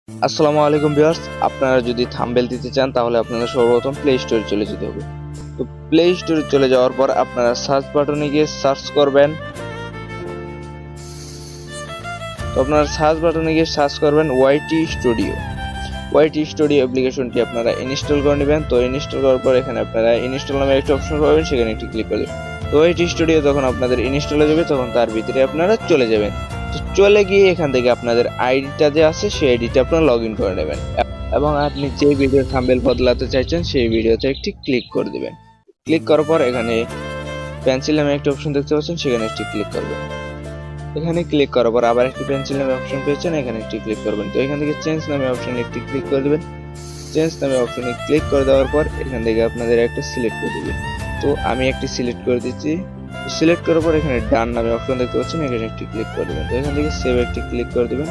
আসসালামু আলাইকুম ভিউয়ার্স, আপনারা যদি থাম্বনেল দিতে চান তাহলে আপনাদের সর্বপ্রথম প্লে স্টোরে চলে যেতে হবে। তো প্লে স্টোরে চলে যাওয়ার পর আপনারা সার্চ বাটনে গিয়ে সার্চ করবেন। তো আপনারা সার্চ বাটনে গিয়ে সার্চ করবেন ওয়াইটি স্টুডিও। ওয়াইটি স্টুডিও অ্যাপ্লিকেশনটি আপনারা ইনস্টল করে নেবেন। তো ইনস্টল করার পর এখানে আপনারা ইনস্টল নামে একটা অপশন পাবেন, সেখানে একটি ক্লিক করে দেবেন। তো ওয়াইটি স্টুডিও যখন আপনাদের ইনস্টল হয়ে যাবে তখন তার ভিতরে আপনারা চলে যাবেন। তো চলে গিয়ে এখান থেকে আপনাদের আইডিটা যে আছে সেই আইডিটা আপনারা লগ ইন করে নেবেন এবং আপনি যে ভিডিওর থাম্বনেল বদলাতে চাইছেন সেই ভিডিওতে একটি ক্লিক করে দিবেন। ক্লিক করার পর এখানে পেন্সিল নামে একটা অপশন দেখতে পাচ্ছেন, সেখানে একটি ক্লিক করবেন। এখানে ক্লিক করার পর আবার একটি পেন্সিল নামে অপশন পেয়েছেন, এখানে একটি ক্লিক করবেন। তো এখান থেকে চেঞ্জ নামে অপশনে একটি ক্লিক করে দিবেন। চেঞ্জ নামে অপশনে ক্লিক করে দেওয়ার পর এখান থেকে আপনাদের একটা সিলেক্ট করে দিবেন। তো আমি একটি সিলেক্ট করে দিচ্ছি। সিলেক্ট করার পর এখানে ডান নামে অপশন দেখতে পাচ্ছেন, এখানে একটি ক্লিক করে দিবেন। তো এখান থেকে সেভ একটি ক্লিক করে দিবেন।